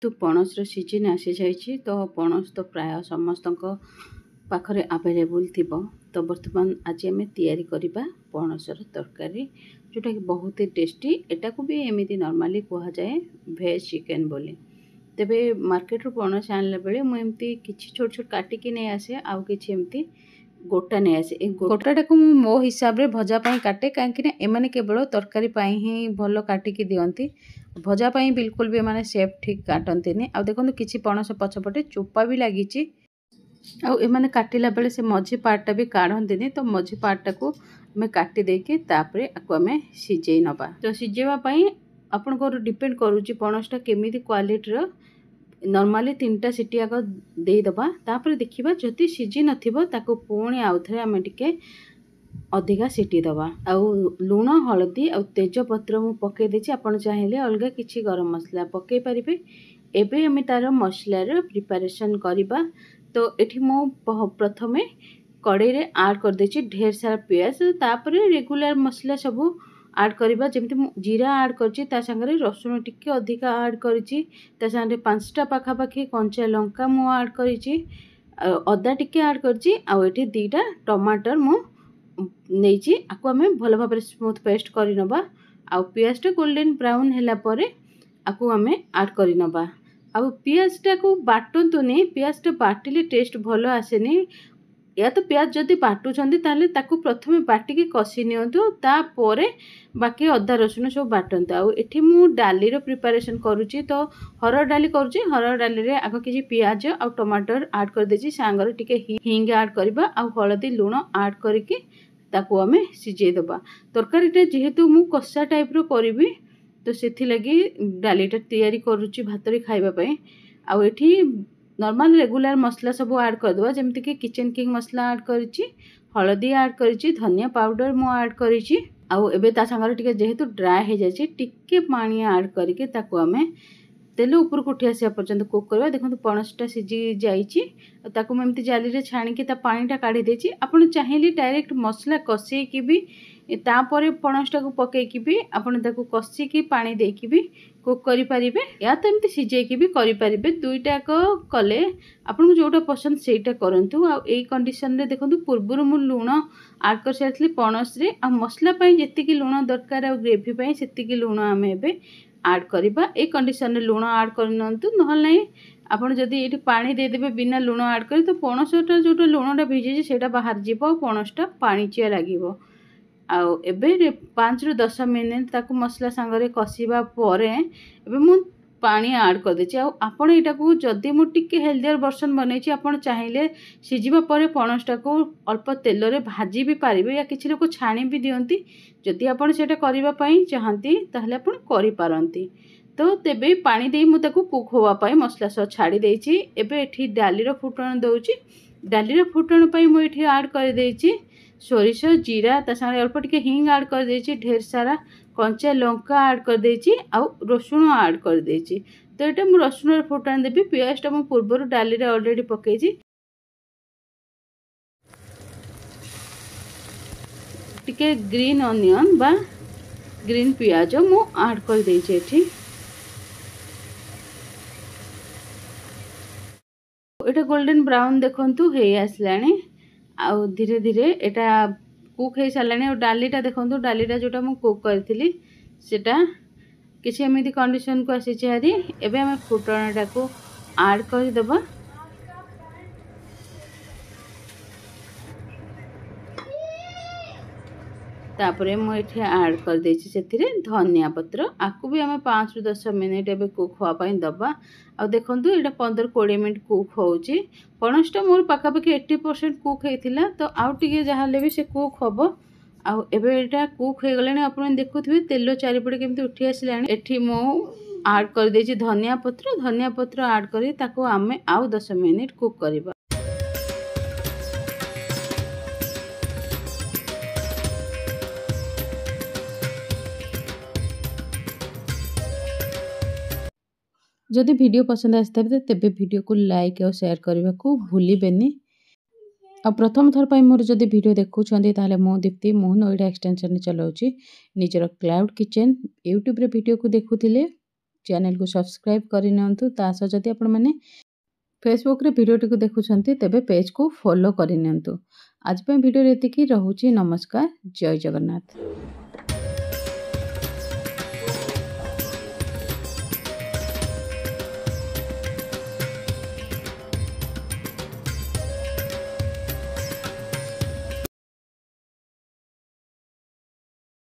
तो पणसर सीजन आसी जाइए तो पणस तो प्राय समस्त पाखरे आवेलेबल थी। तो बर्तमान आज आम तैयारी करवा पणसर तरकारी जोटा कि बहुत ही टेस्टी। एटा को भी एमती नॉर्मली कह जाए भेज चिकेन बोली। तेबे मार्केट रू पणस आनला बेले मुझे किसी छोट छोट काटिकी नहीं आसे आउ किछि एमती गोटा नहीं आसे। ए गोटाटा को मो हिसाब रे भजा पाई काटे कहीं एमाने केवल तरकारी पाई ही भल काटिकी दियंती। भजा पाई बिल्कुल भी एमाने शेप ठीक काटंतीनी। आ देखो किछि पणस पछपटे चोपा भी लागिछि। आउ एमाने काटिला बेले से मझी पार्टटा भी काढ़ंतीनी। तो मझी पार्टटा को आमे काटी देके तापरे आकु आमे सिझेई नबा। तो सिझेवा पाई आपनकर डिपेंड करूछि पणसटा केमिति क्वालिटी रो। नॉर्मली 3टा सीटी आग देदबा तापर देखिबा जति सिझी नथिबो ताको पुणी आउ थरे आमे टिके अधिका सीटी दबा। आउ लूण हलदी आउ तेजपत्र मु पके देछि। आपण चाहिले अलगा किछि गरम मसला पके परिबे। एबे आमे तार मसला रो प्रिपरेशन करिबा। तो एठी मु प्रथमे कड़ाई रे ऐड कर देछि ढेर सारा प्याज। तापर रेगुलर मसला सब ऐड करवा जमी जीरा ऐड कर संगे रसुण टिके अधिका ऐड करिछि। ता संगे 5टा पाखापाखी कंचा लंका मु ऐड करिछि। अदा टिके ऐड करिछि। आ एठी 2टा टमाटर मु नेछि। आकु आमे भल भाबरे स्मूथ पेस्ट करि नबा। आ प्याजटा गोल्डन ब्राउन हैला परे आकु आमे ऐड करि नबा। आ प्याजटा को बाटंतुनी। प्याजटा बाटिले टेस्ट भल आसेनी। या तो प्याज जदि बाटुछंती ताले ताकू प्रथमे बाटिके कषि नियंतु तापरे बाकी अदा रसुण सब बाटंतु। आ एठी मु डाली रो प्रिपरेशन करूची। तो हरड़ डाली करूची। हरड़ डाली रे आगो किछि प्याज आ टमाटर ऐड कर देछि। सांगर टिके हिंग ऐड करबा आ हळदी लूण ऐड करके ताकू आमे सिझे दबा। तरकारीटा जेहेतु मु कषा टाइप रो करबी तो सेथि लगी डालीटा तैयारी करूची भात रे खाइबा पई। आ एठी नॉर्मल रेगुलर मसला सब ऐड कर दबा जेमति कि किचन किंग मसला ऐड करिछि। हळदी ऐड करिछि। धनिया पाउडर मु ऐड करिछि। आउ एबे ता संगर टिके जेहेतु ड्राई हे जाछि टिके पानी ऐड करके ताकू आमे तेल ऊपर को उठी आसिया पर्यंत कुक करबा। देखंतु पणसटा सिझी जाइछि। ताकू मैं एमती जाली रे छाणी के ता पानीटा काढी देछि। आपण चाहेली डायरेक्ट मसला कषे की भी तापरे पणसटा को पके की भी आपण ताकू कषि की पानी दे की भी कुक करि परिबे। या तो एमती सिझे की भी करि परिबे। दुईटा को कले आपण को जोटा पसंद सेटा करंतु। आ एई कंडीशन रे देखंतु पूर्वरु मु लूण ऐड कर सारथली पणस रे। आ मसला पई जेतिकी लूण दरकार आ ग्रेवी पई सेतिकी लूण आमे एबे ऐड करबा। ए कंडीशन रे लूण ऐड करनंतु नहल नै आपण जदी एठी पानी दे देबे बिना लूण ऐड करी तो पणसटा जोटा लूणटा भिजे सेटा बाहर जीवो पणसटा पानीचिया लागिवो। आउ एबे 5 रु 10 मिनिट ताकू मसला संगरे कषिबा परे एबे मु पानी ऐड कर देछि। आ आपण एटा को जदी मु टिके हेल्दियर वर्जन बनेछि आपण चाहिले सिझिबा परे पणसटा को अल्प तेल रे भाजी भी पारिबे या किछि लोक छाणी भी दियंती। जदी आपण सेटा करिबा पई चाहंती ताहले आपण करि पारंती। तो तेबे पानी देई मु ताकू कुक होवा पई मसला सब छाड़ी देछि। एबे एठी डाली रो फुटण दउछि। डाली रो फुटण पई मु एठी ऐड कर देछि सोरिष जीरा ता संगे अल्प टिके हिंग ऐड कर देछि। ढेर सारा कंचा लंका ऐड कर देछि। आ रसुण ऐड कर देछि। तो एटा मु रसुण रे फुटण देबी। प्याजटा मु पूर्वरु डाली रे ऑलरेडी पकेछि। टिके ग्रीन अनियन बा ग्रीन प्याज मु ऐड कर देछि एठी। एटा गोल्डन ब्राउन देखंतु हे आसलानी। आउ धीरे धीरे एटा कुक हे सालानी। और डालीटा देखंतु डालीटा जोटा मु कुक करथिली सेटा किछि एमिति कंडीशन को आसी छारी। एबे हम फुटणटा को ऐड कर देबा। तापरे मु एठी ऐड कर देछि सेथिरे धनिया पत्र। आकु भी हमें 5 रु 10 मिनिट एबे कुक होआ पई दबा। आ देखंतु एटा 15-20 मिनिट कुक होउची। पणसटा मोर पाखापाखी 80% कुक हेतिला। तो आउ टिके जहाले भी से कुक होबो। आ एबे एटा कुक हे गलेनी। आपण देखुथिबे तेल चारिपटे केमती उठी आसिलानी। एठी मु ऐड कर देछि धनिया पत्र ऐड करी ताको आमे आउ 10 मिनिट कुक करबा। जदि वीडियो पसंद आसता तेबे वीडियो को लाइक और शेयर करने को भूलिबेनी। आ प्रथम थर पर मोर जदि वीडियो देखुछंती ताले मो दीप्ति मो नोएडा एक्सटेंशन चलाउची निजर क्लाउड किचन यूट्यूब रे वीडियो को देखुथिले चैनल को सब्सक्राइब करनियंतु। ता सह जदि आपण माने फेसबुक रे वीडियो को देखुछंती तेबे पेज को फॉलो करनियंतु। आज पे वीडियो एतिकी रहुची। नमस्कार, जय जगन्नाथ।